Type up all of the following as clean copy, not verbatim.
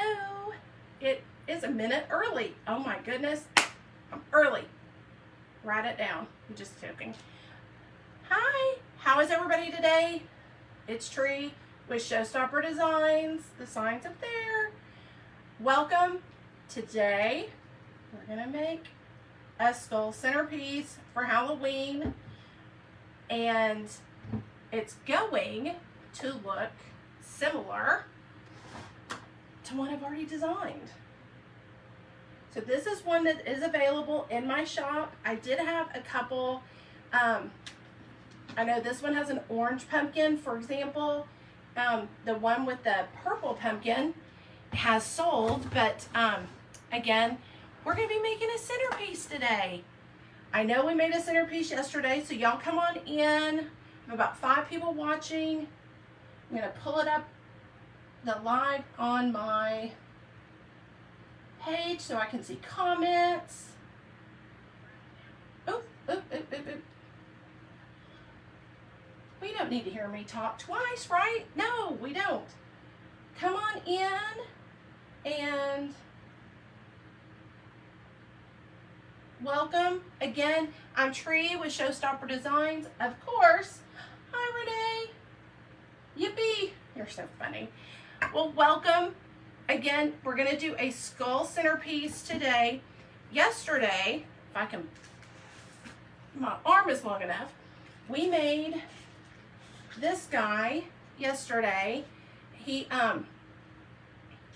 Hello. It is a minute early. Oh my goodness. I'm early. Write it down. I'm just joking. Hi. How is everybody today? It's Tree with ShowStopper Designs. The sign's up there. Welcome. Today we're going to make a skull centerpiece for Halloween. And it's going to look similar to one I've already designed. So this is one that is available in my shop. I did have a couple, I know this one has an orange pumpkin, for example. The one with the purple pumpkin has sold, but again, we're gonna be making a centerpiece today. I know we made a centerpiece yesterday, so y'all come on in. I have about 5 people watching. I'm gonna pull it up the live on my page so I can see comments. Oop, oop, oop, oop, oop. We don't need to hear me talk twice, right? No, we don't. Come on in and welcome. Again, I'm Tree with ShowStopper Designs. Of course. Hi, Renee. Yippee. You're so funny. Well, welcome. Again, we're going to do a skull centerpiece today. Yesterday, if I can, my arm is long enough, we made this guy yesterday. He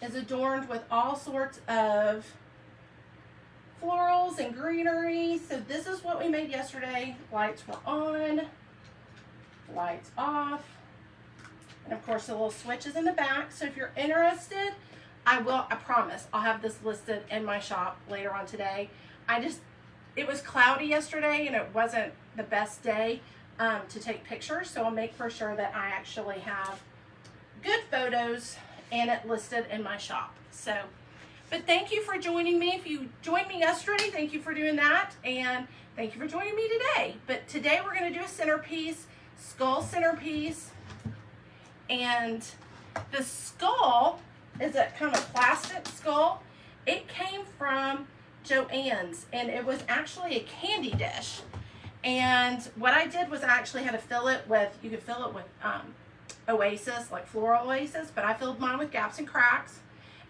is adorned with all sorts of florals and greenery. So this is what we made yesterday. Lights were on, lights off. And of course the little switch is in the back. So if you're interested, I promise, I'll have this listed in my shop later on today. It was cloudy yesterday and it wasn't the best day to take pictures. So I'll make for sure that I actually have good photos and it listed in my shop. So, but thank you for joining me. If you joined me yesterday, thank you for doing that. And thank you for joining me today. But today we're gonna do a centerpiece, skull centerpiece. And the skull is a kind of plastic skull. It came from Joann's and it was actually a candy dish. And what I did was I actually had to fill it with, you could fill it with Oasis, like floral Oasis, but I filled mine with Gaps and Cracks.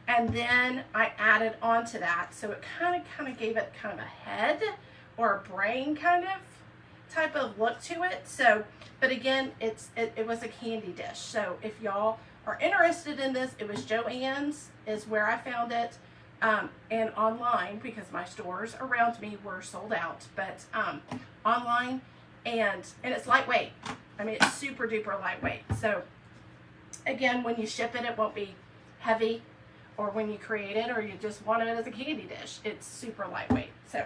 And then I added on to that. So it kind of gave it kind of a head or a brain kind of type of look to it. So, but again, it was a candy dish. So if y'all are interested in this, it was Joann's is where I found it, and online, because my stores around me were sold out, but online, and it's lightweight. I mean, it's super duper lightweight. So again, when you ship it, it won't be heavy, or when you create it, or you just want it as a candy dish, it's super lightweight. So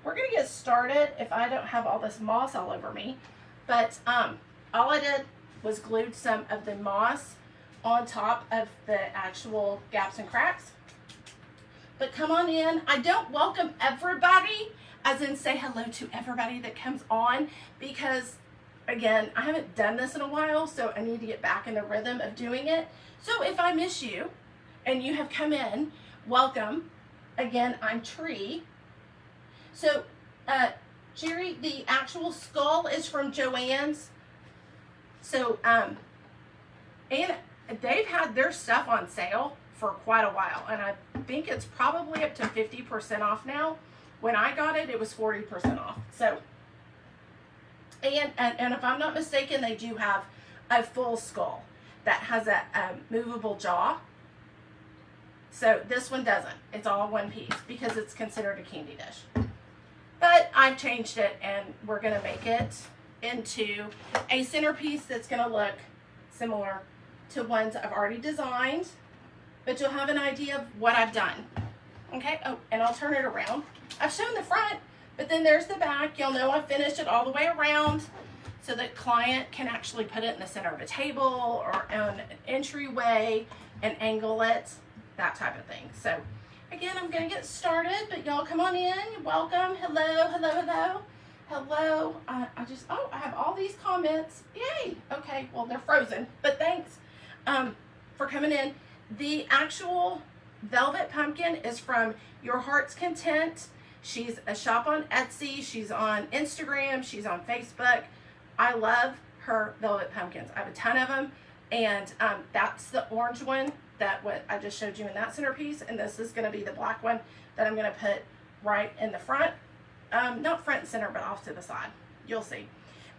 we're gonna get started if I don't have all this moss all over me. But all I did was glued some of the moss on top of the actual Gaps and Cracks. But come on in. I don't welcome everybody, as in say hello to everybody that comes on, because again, I haven't done this in a while, so I need to get back in the rhythm of doing it. So if I miss you and you have come in, welcome. Again, I'm Tree. So, Jerry, the actual skull is from Joann's. So, and they've had their stuff on sale for quite a while. And I think it's probably up to 50% off now. When I got it, it was 40% off. So, and if I'm not mistaken, they do have a full skull that has a movable jaw. So this one doesn't. It's all one piece because it's considered a candy dish. But I've changed it and we're gonna make it into a centerpiece that's gonna look similar to ones I've already designed, but you'll have an idea of what I've done. Okay, oh, and I'll turn it around. I've shown the front, but then there's the back. You'll know I finished it all the way around so that client can actually put it in the center of a table or on an entryway and angle it, that type of thing. So again, I'm gonna get started, but y'all come on in, welcome, hello, hello, hello, hello. I have all these comments, yay. Okay, well, they're frozen, but thanks for coming in. the actual velvet pumpkin is from Your Heart's Content. She's a shop on Etsy. She's on Instagram. She's on Facebook. I love her velvet pumpkins. I have a ton of them. And that's the orange one that what I just showed you in that centerpiece. And this is going to be the black one that I'm going to put right in the front. Not front and center, but off to the side. You'll see.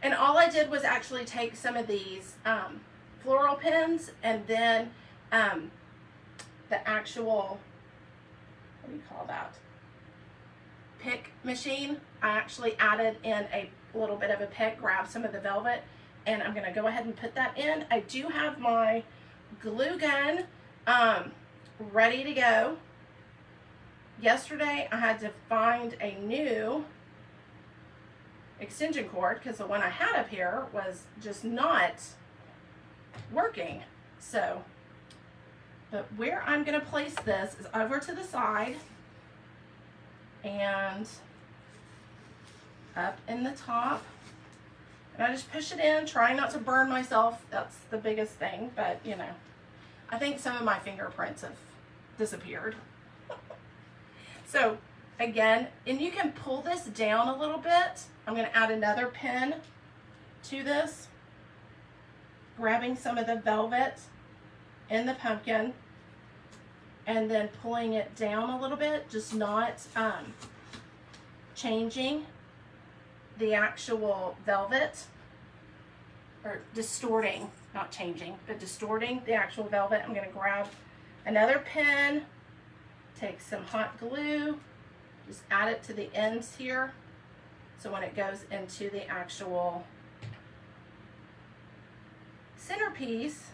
And all I did was actually take some of these floral pins and then the actual, what do you call that? Pick machine. I actually added in a little bit of a pick, grab some of the velvet, and I'm going to go ahead and put that in. I do have my glue gun ready to go. Yesterday I had to find a new extension cord because the one I had up here was just not working. So, but where I'm going to place this is over to the side and up in the top. And I just push it in, trying not to burn myself. That's the biggest thing, but you know, I think some of my fingerprints have disappeared. So again, and you can pull this down a little bit. I'm going to add another pin to this, grabbing some of the velvet in the pumpkin and then pulling it down a little bit, just not changing the actual velvet, or distorting, not changing, but distorting the actual velvet. I'm going to grab another pin, take some hot glue, just add it to the ends here. So when it goes into the actual centerpiece,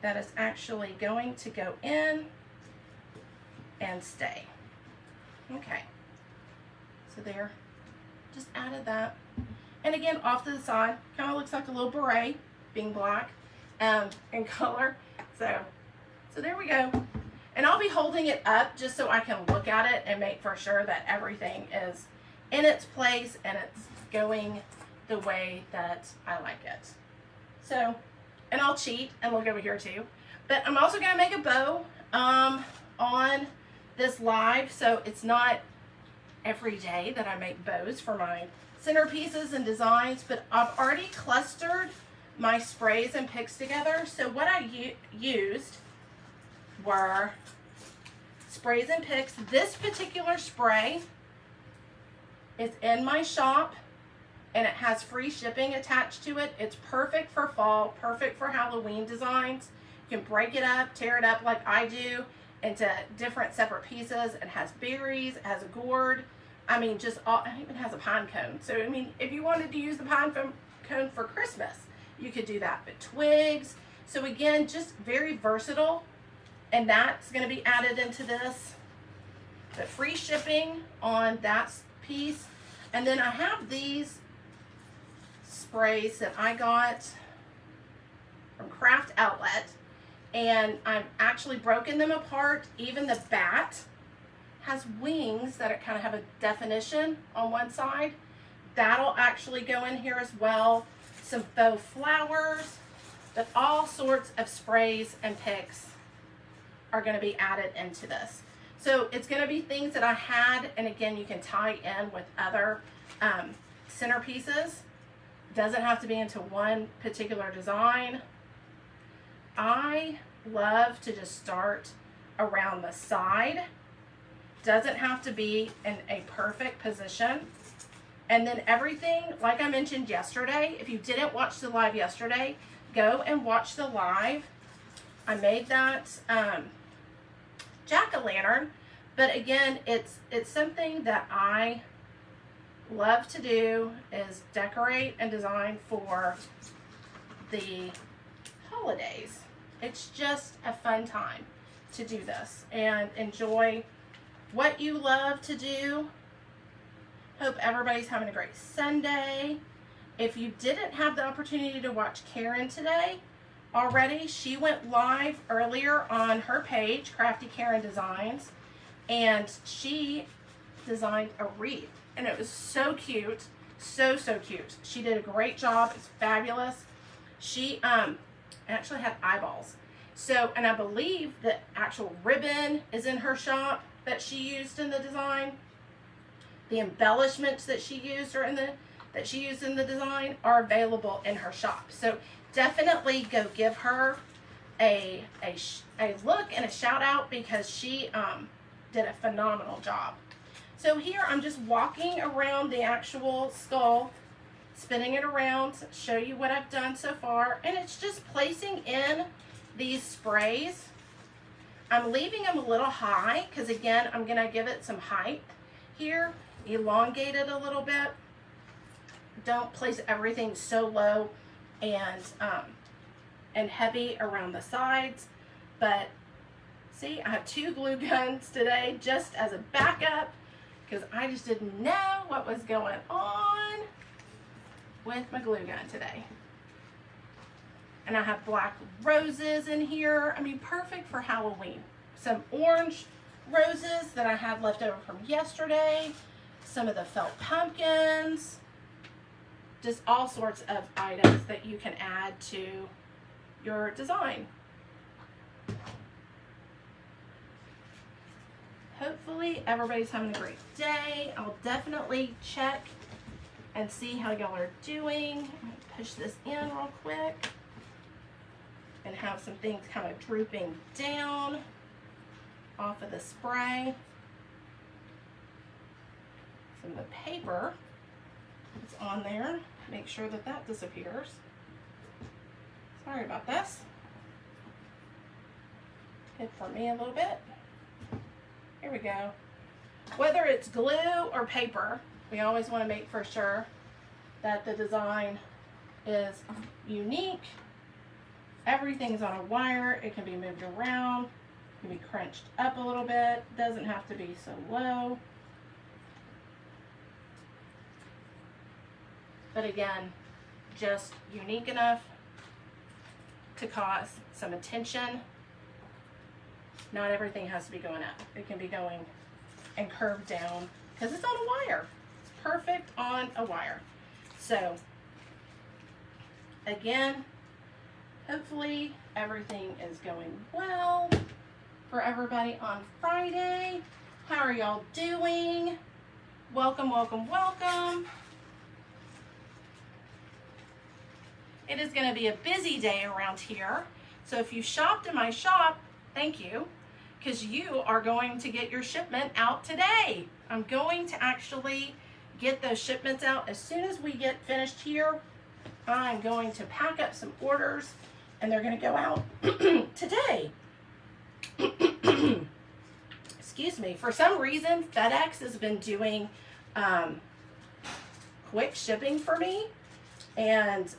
that is actually going to go in and stay. Okay, so there, just added that. And again, off to the side, kind of looks like a little beret, being black in color. So there we go. And I'll be holding it up just so I can look at it and make for sure that everything is in its place and it's going the way that I like it. So, and I'll cheat and look over here too. But I'm also going to make a bow on this live, so it's not every day that I make bows for my centerpieces and designs, but I've already clustered my sprays and picks together. So what I used were sprays and picks. This particular spray is in my shop and it has free shipping attached to it. It's perfect for fall, perfect for Halloween designs. You can break it up, tear it up like I do into different separate pieces. It has berries, it has a gourd. I mean, just all, it even has a pine cone. So, I mean, if you wanted to use the pine cone for Christmas, you could do that. But twigs. So again, just very versatile. And that's going to be added into this. But free shipping on that piece. And then I have these sprays that I got from Craft Outlet. And I've actually broken them apart. Even the bat has wings that it kind of have a definition on one side. That'll actually go in here as well. Some faux flowers, but all sorts of sprays and picks are going to be added into this. So it's going to be things that I had, and again, you can tie in with other centerpieces. Doesn't have to be into one particular design. I love to just start around the side. Doesn't have to be in a perfect position. And then everything, like I mentioned yesterday, if you didn't watch the live yesterday, go and watch the live. I made that jack-o'-lantern, but again, it's something that I love to do, is decorate and design for the holidays. It's just a fun time to do this and enjoy what you love to do. Hope everybody's having a great Sunday. If you didn't have the opportunity to watch Karen today already, she went live earlier on her page, Crafty Karen Designs, and she designed a wreath, and it was so cute, so cute. She did a great job. It's fabulous. She actually had eyeballs, So, and I believe the actual ribbon is in her shop that she used in the design. The embellishments that she used in the design are available in her shop. So definitely go give her a look and a shout out, because she did a phenomenal job. So here I'm just walking around the actual skull, spinning it around, show you what I've done so far, and it's just placing in these sprays. I'm leaving them a little high because, again, I'm going to give it some height here, elongate it a little bit. Don't place everything so low and heavy around the sides. But see, I have 2 glue guns today just as a backup, because I just didn't know what was going on with my glue gun today. And I have black roses in here. I mean, perfect for Halloween. Some orange roses that I had left over from yesterday. Some of the felt pumpkins. Just all sorts of items that you can add to your design. Hopefully everybody's having a great day. I'll definitely check and see how y'all are doing. I'm gonna push this in real quick and have some things kind of drooping down off of the spray. Some of the paper that's on there, make sure that that disappears. Sorry about this. Hit for me a little bit. Here we go. Whether it's glue or paper, we always want to make for sure that the design is unique. Everything's on a wire. It can be moved around. It can be crunched up a little bit. Doesn't have to be so low. But again, just unique enough to cause some attention. Not everything has to be going up. It can be going and curved down because it's on a wire. It's perfect on a wire. So again, hopefully everything is going well for everybody on Friday. How are y'all doing? Welcome, welcome, welcome. It is going to be a busy day around here. So if you shopped in my shop, thank you, because you are going to get your shipment out today. I'm going to actually get those shipments out as soon as we get finished here. I'm going to pack up some orders and they're going to go out today. Excuse me. For some reason, FedEx has been doing quick shipping for me, and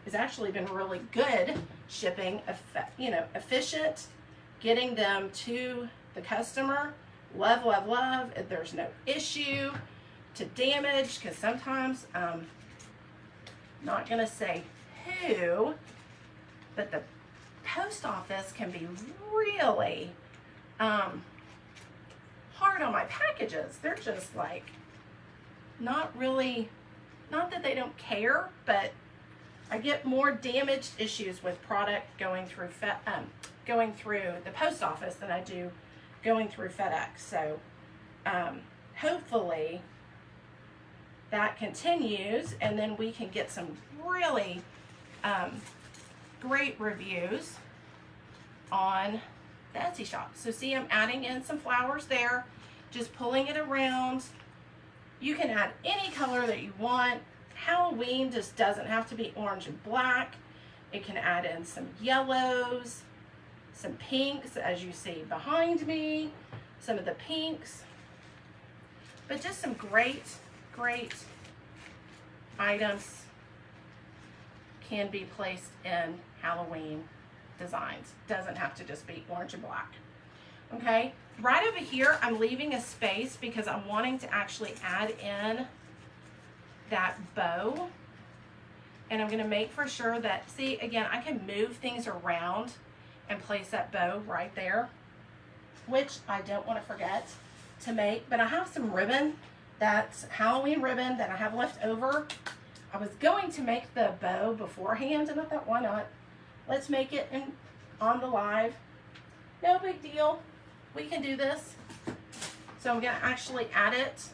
it's actually been really good shipping, efficient, getting them to the customer. Love, love, love. There's no issue to damage, because sometimes, not gonna say who, but the post office can be really hard on my packages. They're just like not really, not that they don't care, but I get more damaged issues with product going through the post office than I do going through FedEx. So hopefully that continues, and then we can get some really great reviews on the Etsy shop. So see, I'm adding in some flowers there, just pulling it around. You can add any color that you want. Halloween just doesn't have to be orange and black. It can add in some yellows, some pinks, as you see behind me, some of the pinks, but just some great items can be placed in Halloween designs. Doesn't have to just be orange and black. Okay, right over here, I'm leaving a space because I'm wanting to actually add in that bow. And I'm gonna make for sure that, see, again, I can move things around and place that bow right there, which I don't want to forget to make. But I have some ribbon, that's Halloween ribbon that I have left over. I was going to make the bow beforehand, and I thought, why not? Let's make it and on the live. No big deal. We can do this. So I'm going to actually add it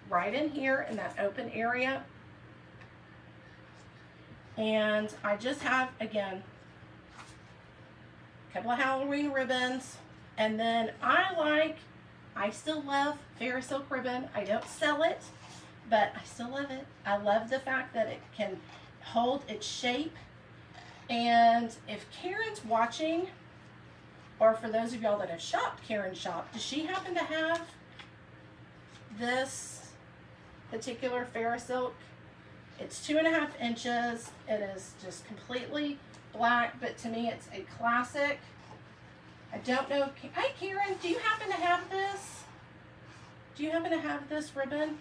right in here in that open area. And I just have, again, a couple of Halloween ribbons. And then I still love Fairy Silk ribbon. I don't sell it, but I still love it. I love the fact that it can hold its shape. And if Karen's watching, or for those of y'all that have shopped Karen's shop, does she happen to have this particular Fairy Silk? It's 2.5 inches. It is just completely black, but to me it's a classic. I don't know. Hi Karen, do you happen to have this? Do you happen to have this ribbon?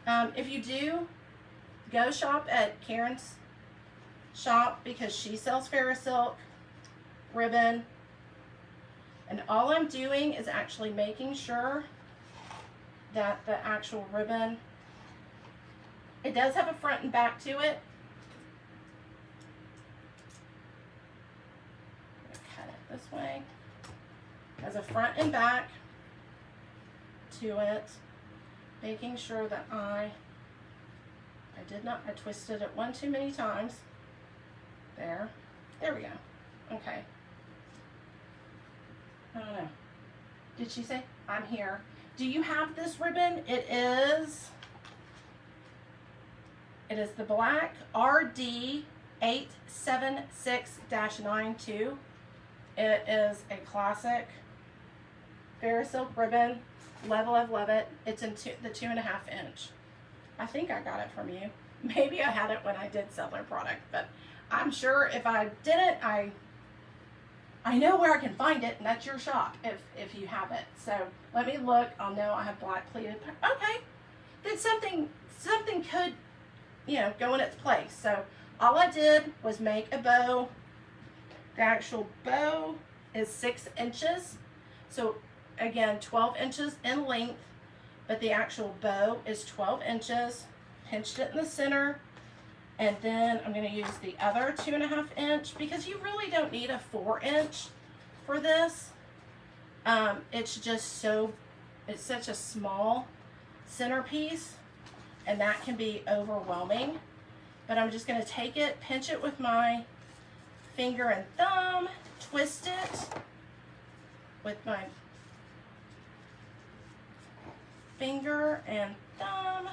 If you do, go shop at Karen's shop because she sells Fairy Silk ribbon. And all I'm doing is actually making sure that the actual ribbon, it does have a front and back to it. Cut it this way. It has a front and back to it. Making sure that I twisted it one too many times. There we go. Okay. I don't know. Did she say? I'm here. Do you have this ribbon? It is the black RD 876-92. It is a classic Fairy Silk ribbon. Love it. It's in the 2.5 inch. I think I got it from you. Maybe I had it when I did sell their product, but I'm sure if I didn't, I know where I can find it, and that's your shop if you have it. So let me look. I'll know I have black pleated. Okay, then something could, go in its place. So all I did was make a bow. The actual bow is 6 inches. So again, 12 inches in length, but the actual bow is 12 inches. Pinched it in the center. And then I'm going to use the other 2.5 inch because you really don't need a 4 inch for this. It's such a small centerpiece, and that can be overwhelming. But I'm just going to take it, pinch it with my finger and thumb, twist it with my finger and thumb.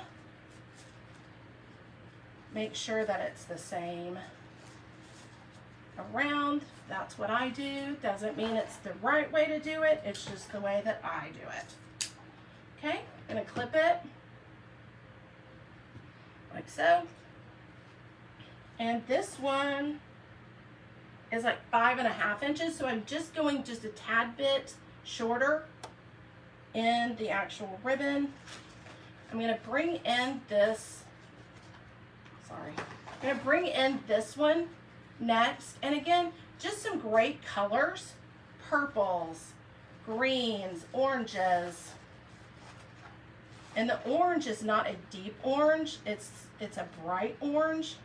Make sure that it's the same around. That's what I do. Doesn't mean it's the right way to do it. It's just the way that I do it. Okay, I'm gonna clip it like so. And this one is like 5.5 inches. So I'm just going just a tad bit shorter in the actual ribbon. I'm gonna bring in this, I'm going to bring in this one next. And again, just some great colors. Purples, greens, oranges. And the orange is not a deep orange. It's a bright orange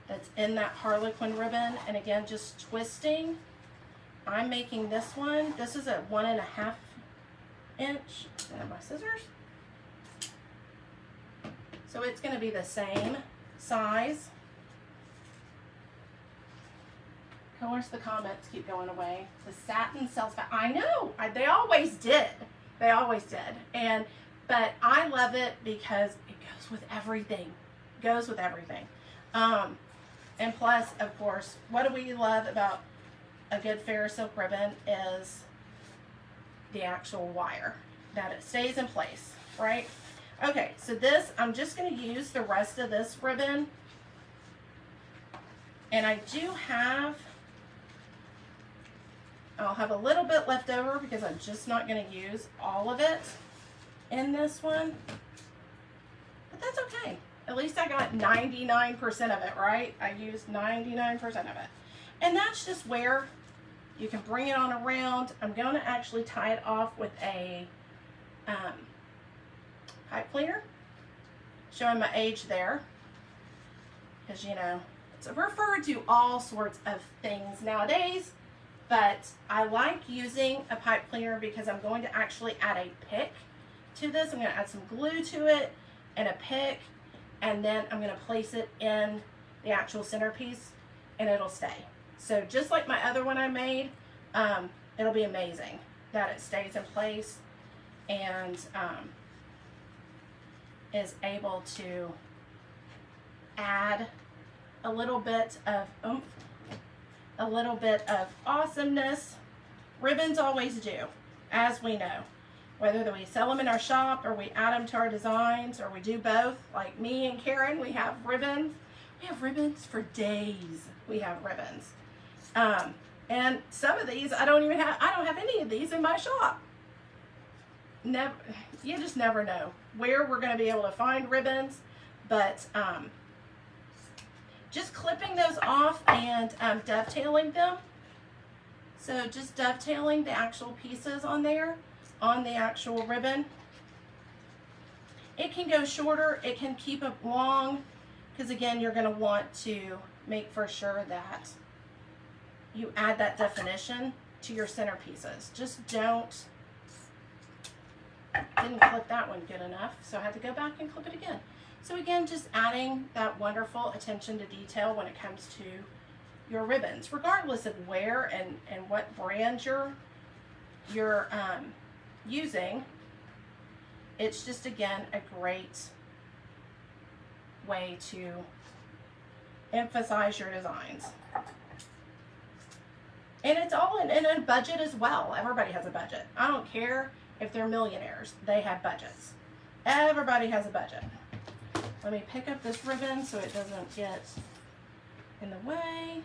that's in that Harlequin ribbon. And again, just twisting. I'm making this one. This is a 1.5 inch. I have my scissors. So it's going to be the same size. Of course, the comments keep going away. The satin sells fast. I know. They always did. They always did. But I love it because it goes with everything. It goes with everything. And plus, of course, what do we love about a good Fairy Silk ribbon is the actual wire, that it stays in place, right? Okay, so this, I'm just going to use the rest of this ribbon. And I do have, I'll have a little bit left over because I'm just not going to use all of it in this one. But that's okay. At least I got 99% of it, right? I used 99% of it. And that's just where you can bring it on around. I'm going to actually tie it off with a pipe cleaner, showing my age there, because it's referred to all sorts of things nowadays, but I like using a pipe cleaner because I'm going to actually add a pick to this. I'm going to add some glue to it and a pick, and then I'm going to place it in the actual centerpiece and it'll stay. So just like my other one I made, it'll be amazing that it stays in place and is able to add a little bit of oomph, a little bit of awesomeness. Ribbons always do, as we know. Whether we sell them in our shop or we add them to our designs or we do both, like me and Karen, we have ribbons. We have ribbons for days. We have ribbons. And some of these, I don't have any of these in my shop. Never, you just never know where we're going to be able to find ribbons, but just clipping those off and dovetailing them. So just dovetailing the actual pieces on there, on the actual ribbon. It can go shorter, it can keep it long, because again, you're going to want to make for sure that you add that definition to your centerpieces. Just didn't clip that one good enough, so I had to go back and clip it again. So again, just adding that wonderful attention to detail when it comes to your ribbons, regardless of where and what brand you're using. It's just, again, a great way to emphasize your designs. And it's all in a budget as well. Everybody has a budget. I don't care if they're millionaires. They have budgets. Everybody has a budget. Let me pick up this ribbon so it doesn't get in the way.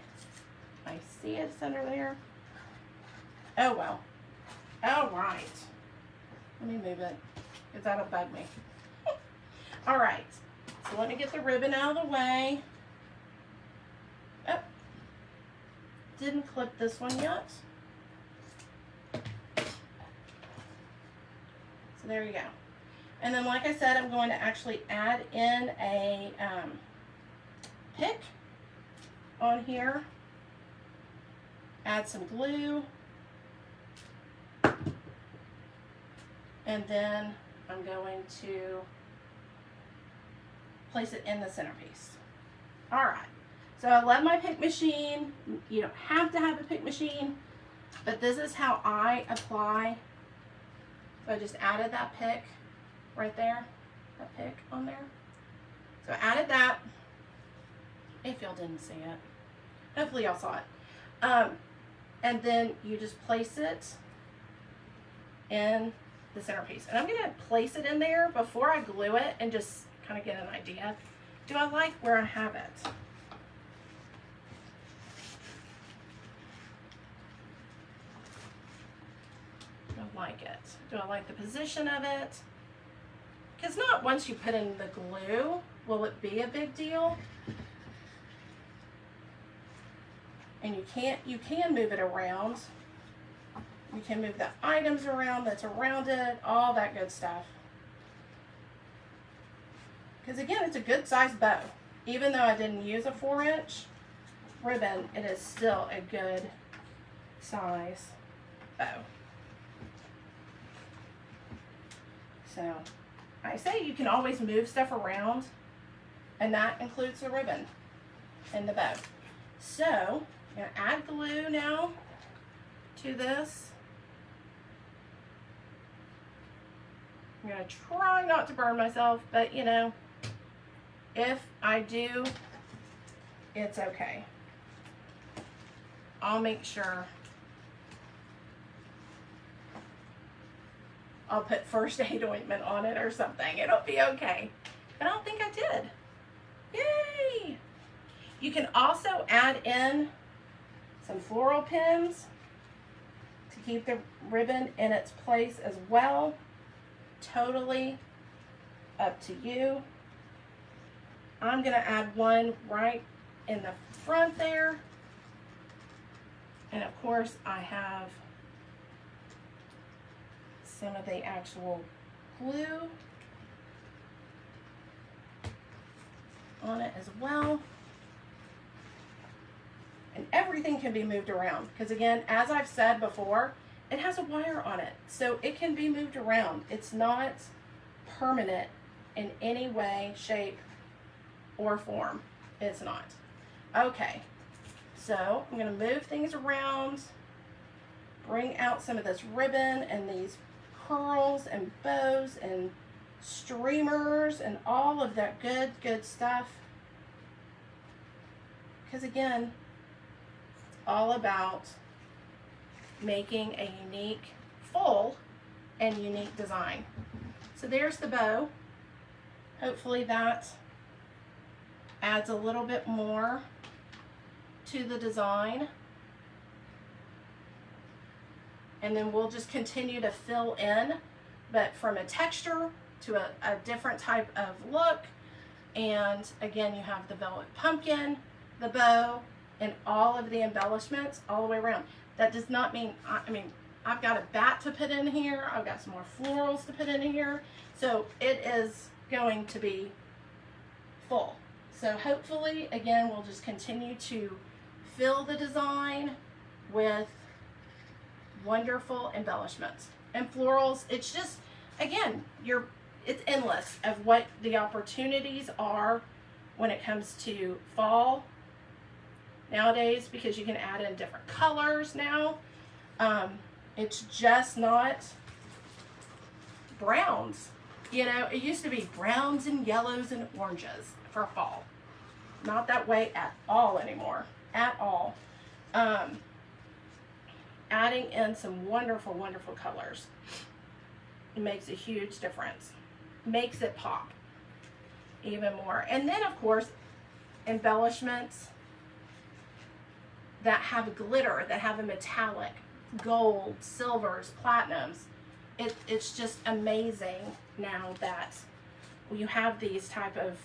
I see it's under there. Oh, well. All right. Let me move it, because that'll bug me. All right. So let me get the ribbon out of the way. Oh. Didn't clip this one yet. So there you go. And then, like I said, I'm going to actually add in a pick on here. Add some glue. And then I'm going to place it in the centerpiece. All right. So I love my pick machine. You don't have to have a pick machine, but this is how I apply. So I just added that pick right there, that pick on there. So I added that, if y'all didn't see it. Hopefully y'all saw it. And then you just place it in the centerpiece. And I'm gonna place it in there before I glue it and just kind of get an idea. Do I like where I have it? Do I like it? Do I like the position of it? Because not once you put in the glue will it be a big deal. And you can move it around. You can move the items around that's around it, all that good stuff. Because again, it's a good sized bow. Even though I didn't use a 4-inch ribbon, it is still a good size bow. So I say you can always move stuff around, and that includes the ribbon and the bow. So I'm going to add glue now to this. I'm going to try not to burn myself, but you know, if I do, it's okay. I'll make sure I'll put first aid ointment on it or something. It'll be okay. But I don't think I did. Yay! You can also add in some floral pins to keep the ribbon in its place as well. Totally up to you. I'm going to add one right in the front there. And of course I have some of the actual glue on it as well. And everything can be moved around because, again, as I've said before, it has a wire on it, so it can be moved around. It's not permanent in any way, shape, or form. It's not. Okay, so I'm going to move things around, bring out some of this ribbon and these curls and bows and streamers and all of that good stuff. Because, again, it's all about making a unique, full and unique design. So there's the bow. Hopefully that adds a little bit more to the design. And then we'll just continue to fill in, but from a texture to a different type of look. And again, you have the velvet pumpkin, the bow, and all of the embellishments all the way around. That does not mean, I mean, I've got a bat to put in here. I've got some more florals to put in here. So it is going to be full. So hopefully, again, we'll just continue to fill the design with wonderful embellishments and florals. It's just, again, it's endless of what the opportunities are when it comes to fall nowadays, because you can add in different colors now. It's just not browns. You know, it used to be browns and yellows and oranges for fall. Not that way at all anymore, at all. Adding in some wonderful, wonderful colors, it makes a huge difference. Makes it pop even more. And then, of course, embellishments that have glitter, that have a metallic, gold, silvers, platinums. It's just amazing now that you have these type of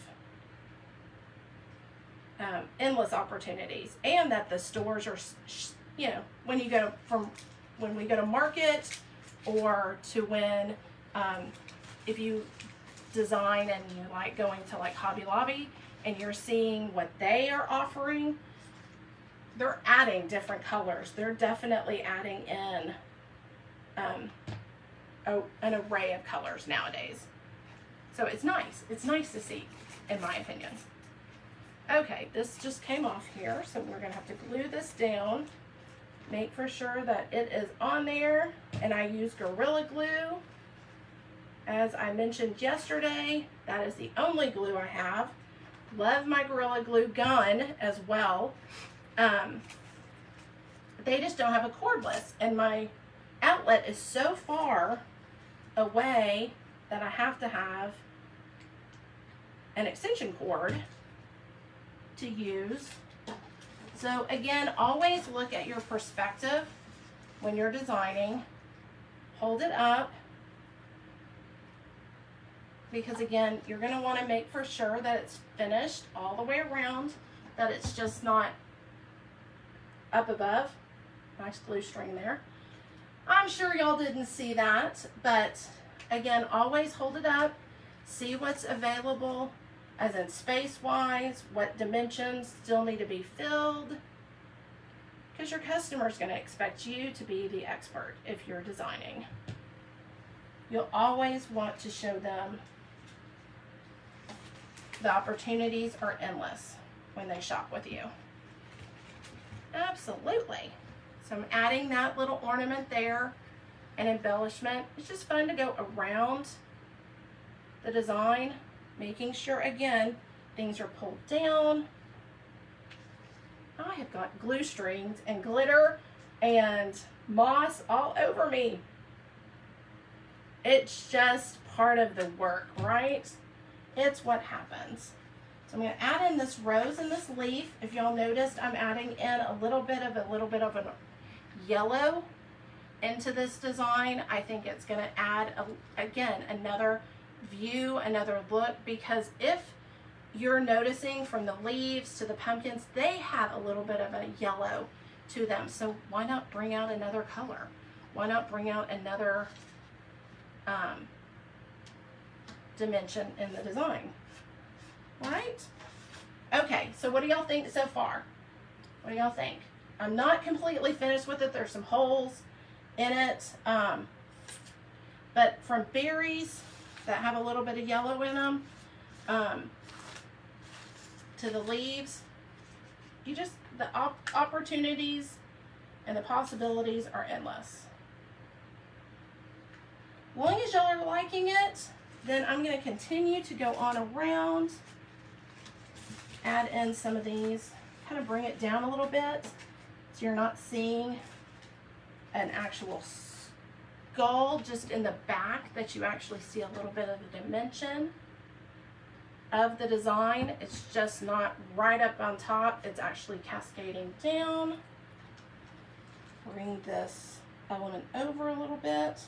endless opportunities, and that the stores are, you know, when we go to market, or to when if you design and you like going to like Hobby Lobby and you're seeing what they are offering, they're adding different colors. They're definitely adding in an array of colors nowadays. So it's nice. It's nice to see, in my opinion. Okay, this just came off here, so we're gonna have to glue this down. Make for sure that it is on there, and I use Gorilla Glue. As I mentioned yesterday, that is the only glue I have. Love my Gorilla Glue gun as well. They just don't have a cordless, and my outlet is so far away that I have to have an extension cord to use. So again, always look at your perspective when you're designing. Hold it up, because again, you're going to want to make for sure that it's finished all the way around, that it's just not up above. Nice glue string there. I'm sure y'all didn't see that, but again, always hold it up, see what's available, as in space-wise, what dimensions still need to be filled, because your customer is going to expect you to be the expert if you're designing. You'll always want to show them the opportunities are endless when they shop with you. Absolutely. So I'm adding that little ornament there, an embellishment. It's just fun to go around the design, making sure, again, things are pulled down. I have got glue strings and glitter and moss all over me. It's just part of the work, right? It's what happens. So I'm going to add in this rose and this leaf. If y'all noticed, I'm adding in a little bit of a yellow into this design. I think it's going to add, again, another view, another look, because if you're noticing from the leaves to the pumpkins, they have a little bit of a yellow to them. So why not bring out another color? Why not bring out another dimension in the design? Right? Okay, so what do y'all think so far? What do y'all think? I'm not completely finished with it. There's some holes in it. But from berries that have a little bit of yellow in them, to the leaves, the opportunities and the possibilities are endless. As long as y'all are liking it, then I'm going to continue to go on around, add in some of these, kind of bring it down a little bit so you're not seeing an actual skull just in the back, that you actually see a little bit of the dimension of the design. It's just not right up on top, it's actually cascading down. Bring this element over a little bit.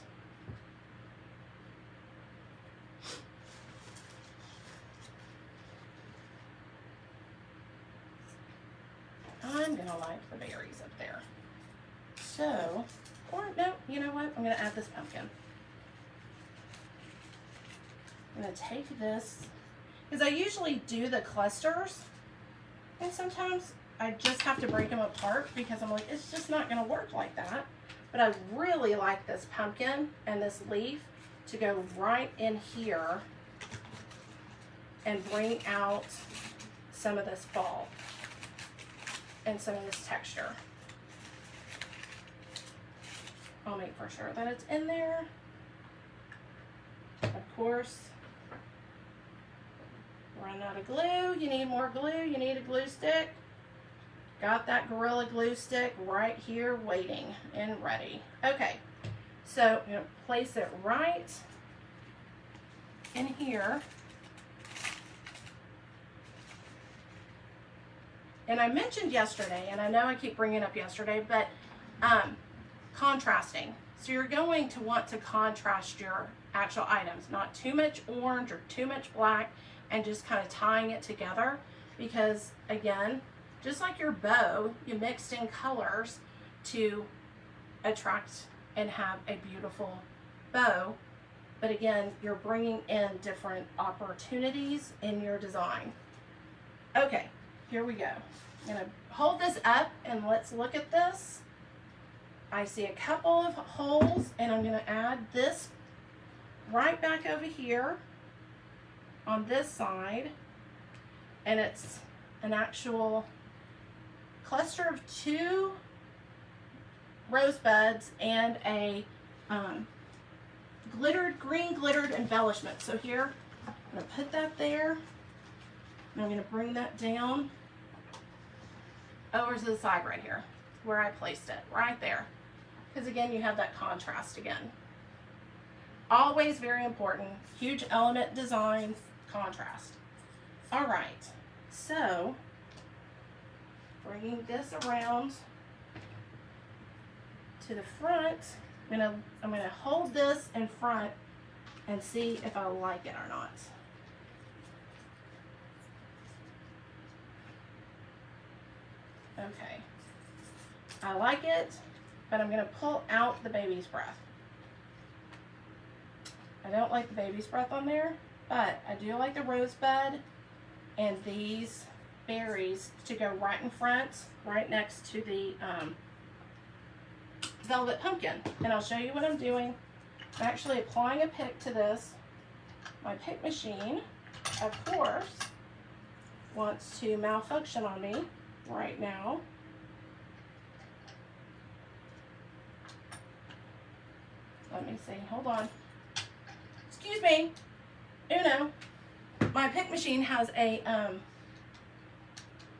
I'm gonna like the berries up there. So, or no, you know what? I'm gonna add this pumpkin. I'm gonna take this, because I usually do the clusters, and sometimes I just have to break them apart because I'm like, it's just not gonna work like that. But I really like this pumpkin and this leaf to go right in here and bring out some of this fall and some of this texture. I'll make for sure that it's in there. Of course, run out of glue. You need more glue. You need a glue stick. Got that Gorilla Glue stick right here waiting and ready. Okay, so I'm going to place it right in here. And I mentioned yesterday, and I know I keep bringing up yesterday, but contrasting. So you're going to want to contrast your actual items, not too much orange or too much black, and just kind of tying it together, because again, just like your bow, you mixed in colors to attract and have a beautiful bow. But again, you're bringing in different opportunities in your design. Okay, here we go. I'm gonna hold this up and let's look at this. I see a couple of holes, and I'm gonna add this right back over here on this side. And it's an actual cluster of 2 rosebuds and a green glittered embellishment. So here, I'm gonna put that there, and I'm gonna bring that down over to the side right here, where I placed it, right there. Because again, you have that contrast again. Always very important. Huge element design, contrast. All right, so bringing this around to the front, I'm gonna hold this in front and see if I like it or not. Okay, I like it, but I'm gonna pull out the baby's breath. I don't like the baby's breath on there, but I do like the rosebud and these berries to go right in front, right next to the velvet pumpkin. And I'll show you what I'm doing. I'm actually applying a pick to this. My pick machine, of course, wants to malfunction on me right now. Let me see, hold on. Excuse me, Uno. My pick machine has a,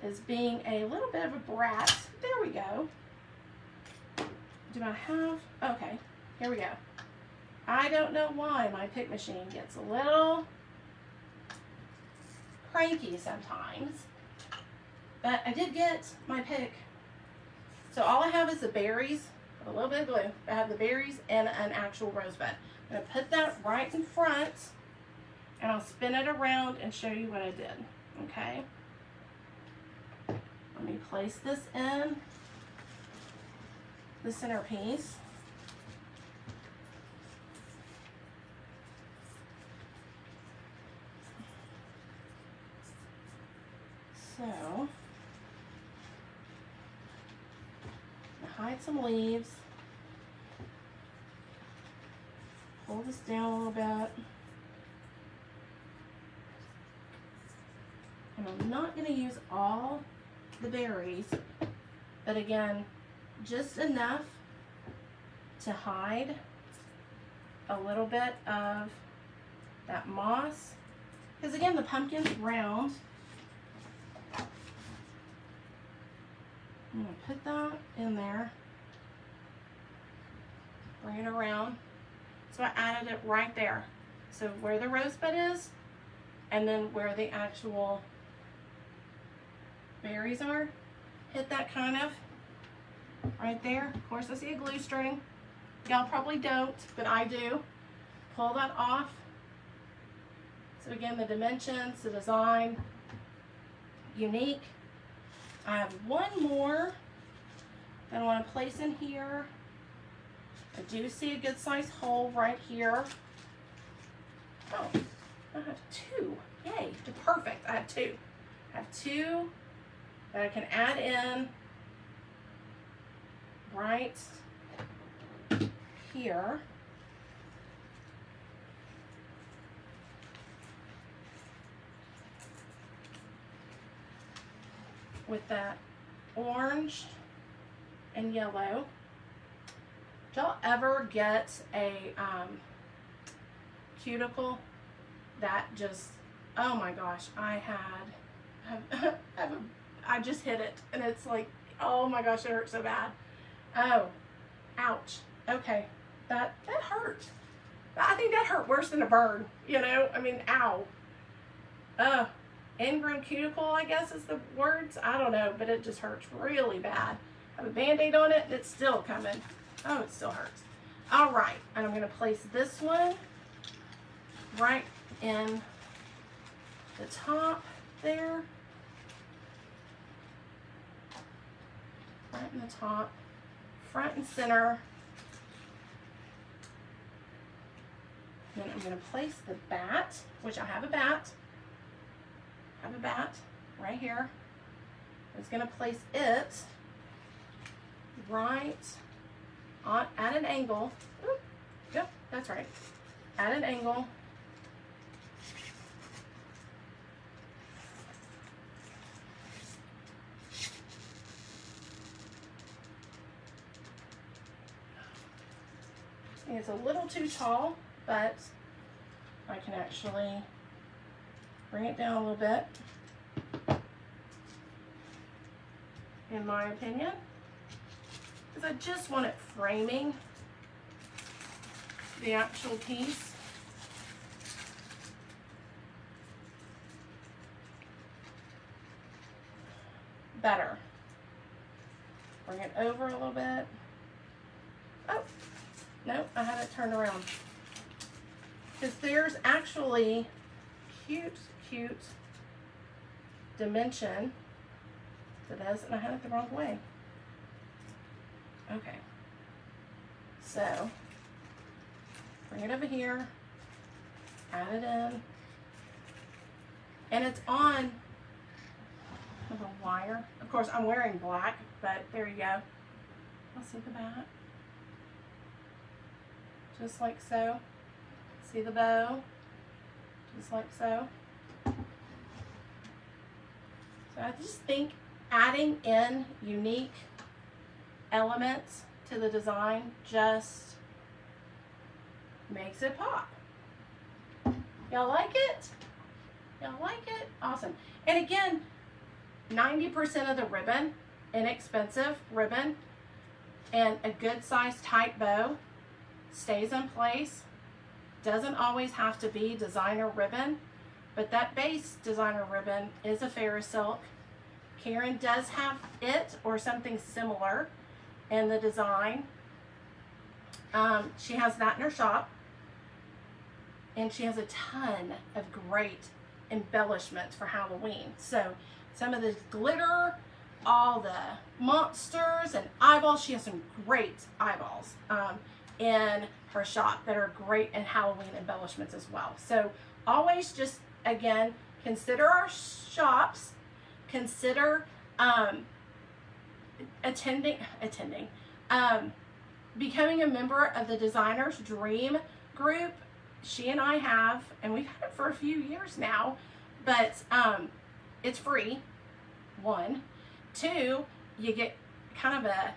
is being a little bit of a brat. There we go. Do I have, okay, here we go. I don't know why my pick machine gets a little cranky sometimes, but I did get my pick. So all I have is the berries, a little bit of glue. I have the berries and an actual rosebud. I'm gonna put that right in front, and I'll spin it around and show you what I did, okay? Let me place this in the centerpiece. So, hide some leaves. Pull this down a little bit. And I'm not going to use all the berries, but again, just enough to hide a little bit of that moss. Because again, the pumpkin's round. I'm going to put that in there. Bring it around. So I added it right there. So where the rosebud is, and then where the actual berries are, hit that kind of right there. Of course, I see a glue string. Y'all probably don't, but I do. Pull that off. So again, the dimensions, the design, unique. I have one more that I want to place in here. I do see a good sized hole right here. Oh, I have two. Yay, perfect. I have two. I have two that I can add in right here. With that orange and yellow. Did y'all ever get a cuticle that just, oh my gosh, I just hit it and it's like, oh my gosh, it hurts so bad. Oh, ouch. Okay, that hurt. I think that hurt worse than a burn, you know? I mean, ow. Ingrown cuticle, I guess is the words. I don't know, but it just hurts really bad. I have a Band-Aid on it and it's still coming. Oh, it still hurts. All right, and I'm going to place this one right in the top there. Right in the top, front and center. Then I'm going to place the bat, which I have a bat. I have a bat right here. I'm just going to place it right on, at an angle. Ooh, yep, that's right. At an angle. It's a little too tall, but I can actually bring it down a little bit, in my opinion, because I just want it framing the actual piece. Better. Bring it over a little bit. Oh, no, I had it turned around. Because there's actually cute dimension to this, and I had it the wrong way. Okay. So, bring it over here, add it in, and it's on a wire. Of course, I'm wearing black, but there you go. I'll see the bat. Just like so. See the bow? Just like so. So I just think adding in unique elements to the design just makes it pop. Y'all like it? Y'all like it? Awesome. And again, 90% of the ribbon, inexpensive ribbon, and a good sized tight bow stays in place. Doesn't always have to be designer ribbon, but that base designer ribbon is a Ferris silk. Karen does have it or something similar in the design. She has that in her shop, and she has a ton of great embellishments for Halloween. So some of the glitter, all the monsters and eyeballs. She has some great eyeballs in her shop that are great in Halloween embellishments as well. So always just, again, consider our becoming a member of the Designer's Dream group. She and I have, and we've had it for a few years now, but it's free, 1. 2, you get kind of a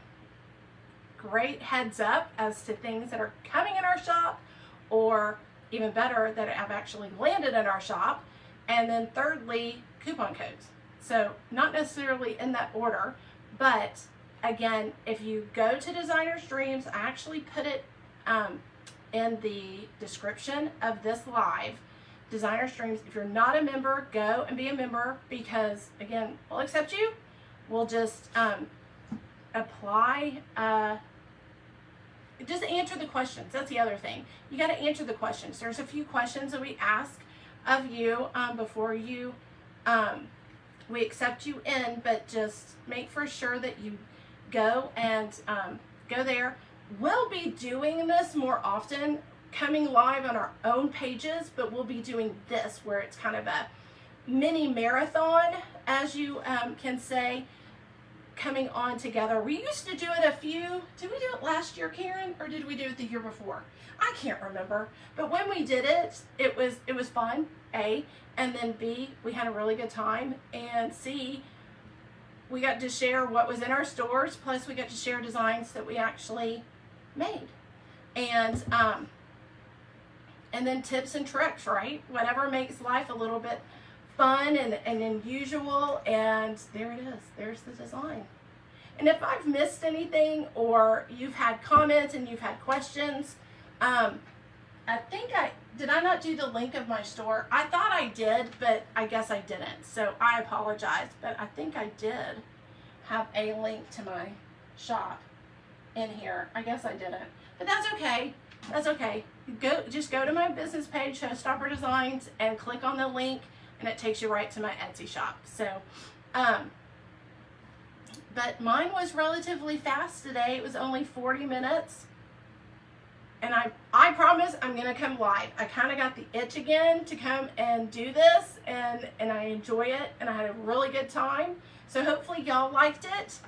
great heads up as to things that are coming in our shop, or even better, that have actually landed in our shop. And then thirdly, coupon codes. So not necessarily in that order, but again, if you go to Designer's Dreams, I actually put it in the description of this live. Designer's Dreams, if you're not a member, go and be a member, because again, we'll accept you. We'll just apply, just answer the questions. That's the other thing. You got to answer the questions. There's a few questions that we ask of you before you we accept you in, but just make for sure that you go and go there. We'll be doing this more often, coming live on our own pages, but we'll be doing this where it's kind of a mini marathon, as you can say, coming on together. We used to do it did we do it last year, Karen, or did we do it the year before? I can't remember, but when we did it, it was fun, A, and then B, we had a really good time, and C, we got to share what was in our stores, plus we got to share designs that we actually made, and then tips and tricks, right? Whatever makes life a little bit fun and unusual, and there it is. There's the design. And if I've missed anything, or you've had comments and you've had questions, I think did I not do the link of my store? I thought I did, but I guess I didn't. So I apologize, but I think I did have a link to my shop in here. I guess I didn't, but that's okay. That's okay. Just go to my business page, ShowStopper Designs, and click on the link, and it takes you right to my Etsy shop. So, but mine was relatively fast today. It was only 40 minutes. And I promise I'm going to come live. I kind of got the itch again to come and do this, and I enjoy it, and I had a really good time. So hopefully y'all liked it.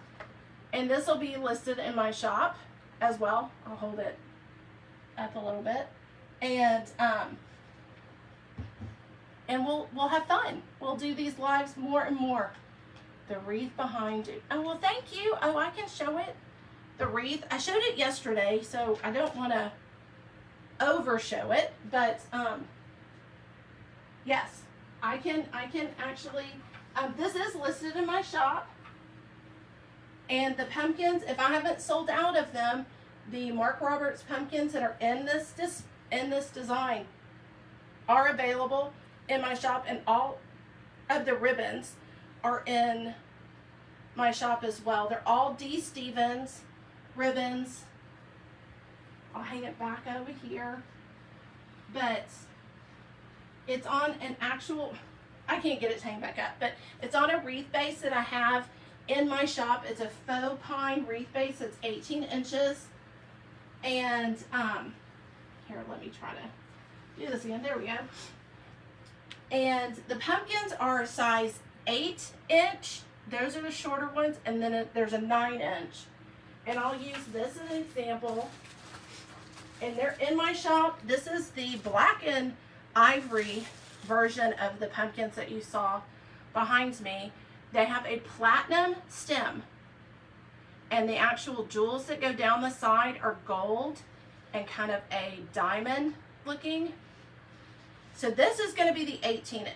And this will be listed in my shop as well. I'll hold it up a little bit. And we'll have fun. We'll do these lives more and more. The wreath behind you. Oh, well, thank you. Oh, I can show it. The wreath. I showed it yesterday, so I don't want to overshow it, but yes, I can actually, this is listed in my shop, and the pumpkins, if I haven't sold out of them, the Mark Roberts pumpkins that are in this design are available in my shop, and all of the ribbons are in my shop as well. They're all D. Stevens ribbons. I'll hang it back over here, but it's on an actual, I can't get it to hang back up, but it's on a wreath base that I have in my shop. It's a faux pine wreath base. It's 18 inches. And here, let me try to do this again. There we go. And the pumpkins are size 8-inch. Those are the shorter ones. And then there's a 9-inch. And I'll use this as an example. And they're in my shop. This is the black and ivory version of the pumpkins that you saw behind me. They have a platinum stem, and the actual jewels that go down the side are gold and kind of a diamond looking. So this is going to be the 8-inch.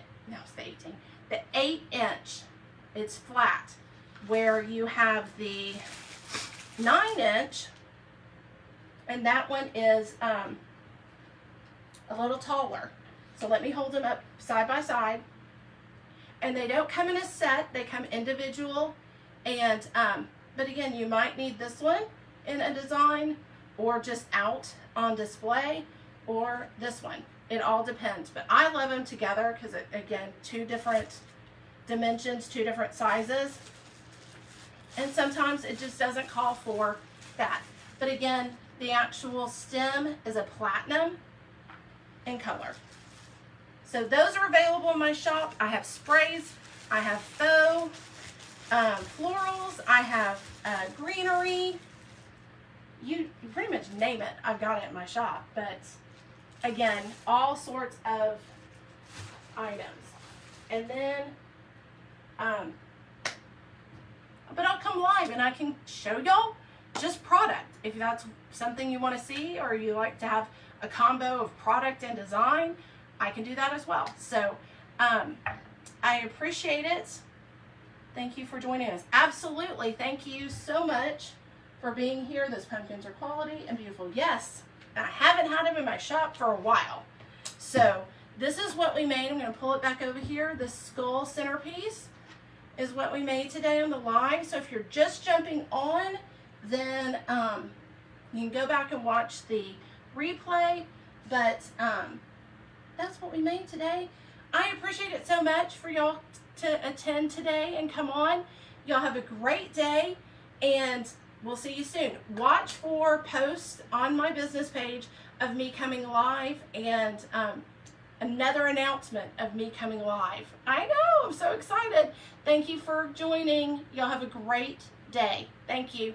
It's flat, where you have the 9-inch, and that one is a little taller. So let me hold them up side by side. And they don't come in a set, they come individual. And but again, you might need this one in a design, or just out on display, or this one. It all depends. But I love them together because, again, 2 different dimensions, 2 different sizes. And sometimes it just doesn't call for that. But again, the actual stem is a platinum in color. So those are available in my shop. I have sprays, I have faux florals, I have greenery, much name it. I've got it in my shop. But again, all sorts of items. And then, but I'll come live and I can show y'all just product. If that's something you want to see, or you like to have a combo of product and design, I can do that as well. So I appreciate it. Thank you for joining us. Absolutely. Thank you so much for being here. Those pumpkins are quality and beautiful. Yes, I haven't had them in my shop for a while. So this is what we made. I'm going to pull it back over here. The skull centerpiece is what we made today on the live. So if you're just jumping on, then you can go back and watch the replay. But that's what we made today. I appreciate it so much for y'all to attend today and come on. Y'all have a great day, and we'll see you soon. Watch for posts on my business page of me coming live, and another announcement of me coming live. I know, I'm so excited. Thank you for joining. Y'all have a great day. Thank you.